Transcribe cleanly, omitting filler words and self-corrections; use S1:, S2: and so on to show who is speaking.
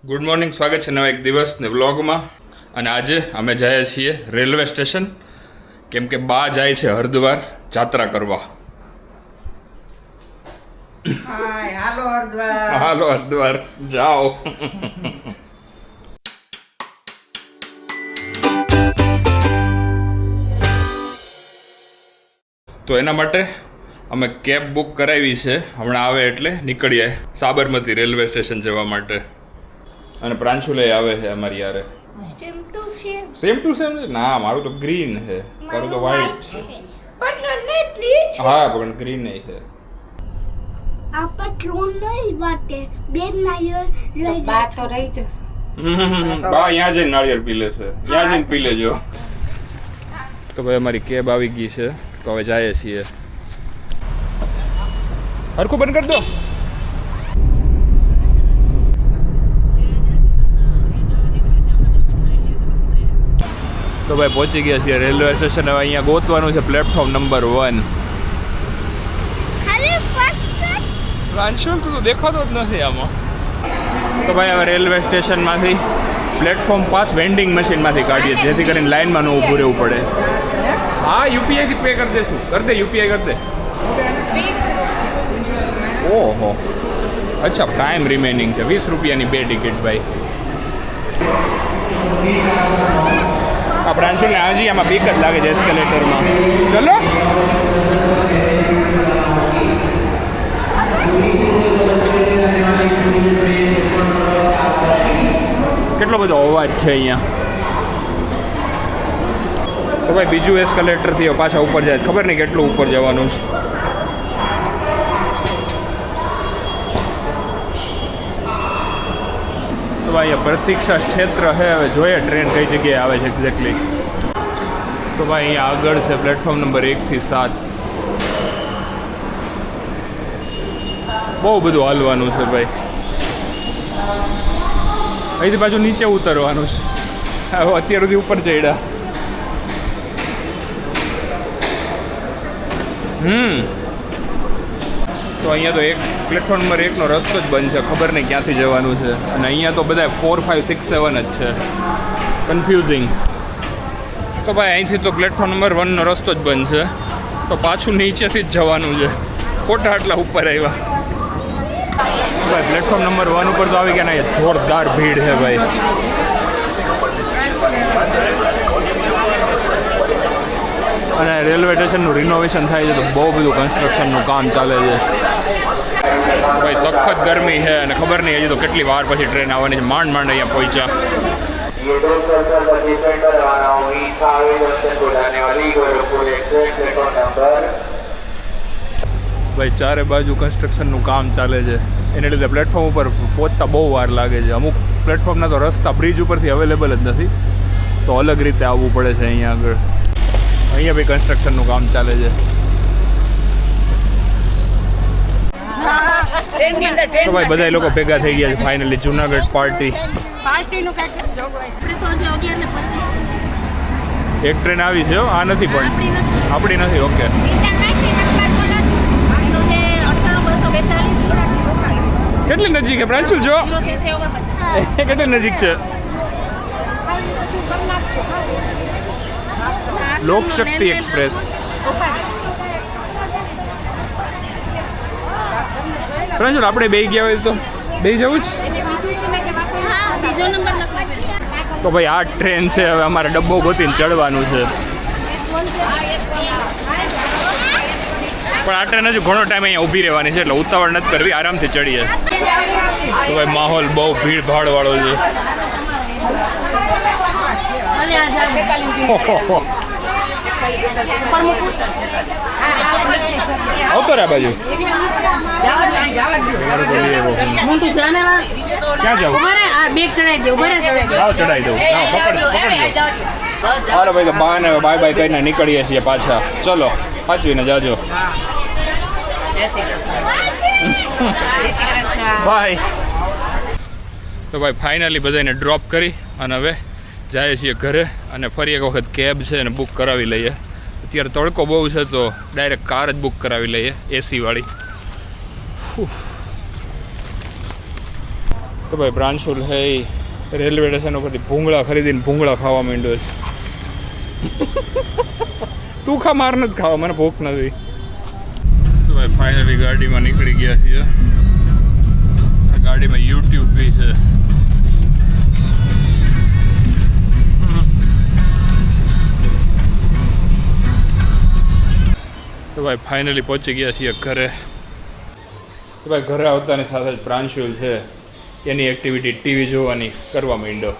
S1: Good morning, સ્વાગત છે નવા એક દિવસને વ્લોગમાં. અને આજે અમે જઈએ છીએ રેલવે સ્ટેશન, કેમ કે બા જાય છે હરિદ્વાર જાત્રા કરવા. હાલો હરિદ્વાર જાઓ. તો એના માટે અમે કેબ બુક કરાવી છે, હમણાં આવે એટલે નીકળીએ સાબરમતી રેલવે સ્ટેશન જવા માટે. અને પ્રાંશુલે આવે છે અમારી યારે. સેમ ટુ સેમ છે ના, મારું તો ગ્રીન છે, તારું તો વ્હાઈટ છે. હા પણ ગ્રીન નહીં છે.
S2: આપા ટ્રોન નહીં વાટે બેન નાયર
S3: બા તો રહી જશે.
S1: બા અહીંયા જઈને નાળિયેર પી લે છે, ત્યાં જઈને પી લેજો. તો ભાઈ અમારી કેબ આવી ગઈ છે, તો હવે જઈએ છીએ. હરખું બંધ કરી દો. તો ભાઈ પહોંચી ગયા છીએ રેલવે સ્ટેશન. હવે અહીંયા ગોતવાનું છે પ્લેટફોર્મ નંબર 1. પ્રાંશુલ તો દેખાતો જ નથી આમાં. તો ભાઈ હવે રેલવે સ્ટેશનમાંથી પ્લેટફોર્મ પાસ વેન્ડિંગ મશીનમાંથી કાઢીએ, જેથી કરીને લાઇનમાં ન ઊભું રહેવું પડે. હા, યુપીઆઈથી પે કરી દઈશું. કરી દે, યુપીઆઈ કરી દે. ઓહો, અચ્છા, ટાઈમ રિમેનિંગ છે. 20 રૂપિયાની 2 ટિકિટ ભાઈ. આ પ્રાંશુલને હજી આમાં બીક જ લાગે છે એસ્કેલેટરમાં. ચલો. કેટલો બધો અવાજ છે અહીંયા. તો ભાઈ બીજું એસ્કેલેટરથી પાછા ઉપર જાય, ખબર નહીં કેટલું ઉપર જવાનું છે. તો ભાઈ અહીંયા પ્રતીક્ષા ક્ષેત્ર છે. હવે જોઈએ ટ્રેન કઈ જગ્યાએ આવે છે એક્ઝેક્ટલી. તો ભાઈ અહીંયા આગળ છે પ્લેટફોર્મ નંબર 1 થી 7. બહુ બધું હાલવાનું છે ભાઈ. અહીંથી પાછું નીચે ઉતરવાનું છે. હવે અત્યાર સુધી ઉપર ચડ્યા. તો અહીંયા તો એક પ્લેટફોર્મ નંબર 1 નો રસ્તો જ બંધ છે, ખબર નહીં ક્યાંથી જવાનું છે. અને અહીંયા તો બધા 4, 5, 6, 7 જ છે. કન્ફ્યુઝિંગ. તો ભાઈ અહીંથી તો પ્લેટફોર્મ નંબર 1 નો રસ્તો જ બંધ છે, તો પાછું નીચેથી જ જવાનું છે. ખોટા આટલા ઉપર આવ્યા. ભાઈ પ્લેટફોર્મ નંબર 1 ઉપર તો આવી ગયા ને, જોરદાર ભીડ છે ભાઈ. અને રેલવે સ્ટેશનનું રિનોવેશન થાય છે, તો બહુ બધું કન્સ્ટ્રક્શનનું કામ ચાલે છે ભાઈ. સખત ગરમી છે અને ખબર નહીં હજી તો કેટલી વાર પછી ટ્રેન આવવાની છે. માંડ માંડ અહીંયા પહોંચ્યા. ભાઈ ચારે બાજુ કન્સ્ટ્રક્શનનું કામ ચાલે છે, એને લીધે પ્લેટફોર્મ ઉપર પહોંચતા બહુ વાર લાગે છે. અમુક પ્લેટફોર્મના તો રસ્તા બ્રિજ ઉપરથી અવેલેબલ જ નથી, તો અલગ રીતે આવવું પડે છે અહીંયા આગળ. અહીંયા બી કન્સ્ટ્રક્શનનું કામ ચાલે છે. તો ભાઈ બધા લોકો ભેગા થઈ ગયા છે ફાઇનલી. જુનાગઢ પાર્ટી. એક ટ્રેન આવી છે, આ નથી પણ આપણી નથી. ઓકે, કેટલી નજીક છે પ્રાંશુલ? જો કેટલી નજીક છે. લોકશક્તિ એક્સપ્રેસ. પ્રાંશુલ આપણે બે ગયા હોય તો બે જવું જ. તો ભાઈ આ ટ્રેન છે, હવે અમારે ડબ્બો ગોતીને ચડવાનું છે. પણ આ ટ્રેન હજુ ઘણો ટાઈમ અહીંયા ઊભી રહેવાની છે, એટલે ઉતાવળ નથી કરવી, આરામથી ચડીએ. તો ભાઈ માહોલ બહુ ભીડ ભાડ વાળો છે. આવતો રે બાજુ. ક્યાં જાવ? ચડાવી દઉં. અરે ભાઈ, તો બાને બાય બાય કરીને નીકળીએ છીએ પાછા. ચલો, સાચવીને જાજો. બાય. તો ભાઈ ફાઇનલી બધાને ડ્રોપ કરી અને હવે જાય છીએ ઘરે. અને ફરી એક વખત કેબ છે ને બુક કરાવી લઈએ. અત્યારે તડકો બહુ છે, તો ડાયરેક્ટ કાર જ બુક કરાવી લઈએ, એસી વાળી. તો ભાઈ પ્રાંશુલ હે રેલવે સ્ટેશન ઉપરથી ભૂંગળા ખરીદીને ભૂંગળા ખાવા માંડ્યો છે. તું ખા, માર નથી ખાવા, મને ભૂખ નથી. તો ભાઈ ફાઇનલી ગાડીમાં નીકળી ગયા છીએ. આ ગાડીમાં યુટ્યુબ બી છે. તો ભાઈ ફાઇનલી પહોંચી ગયા છીએ ઘરે. તો ભાઈ ઘરે આવતાની સાથે જ પ્રાંશુલ છે એની એક્ટિવિટી ટીવી જોવાની કરવા માંડ્યો.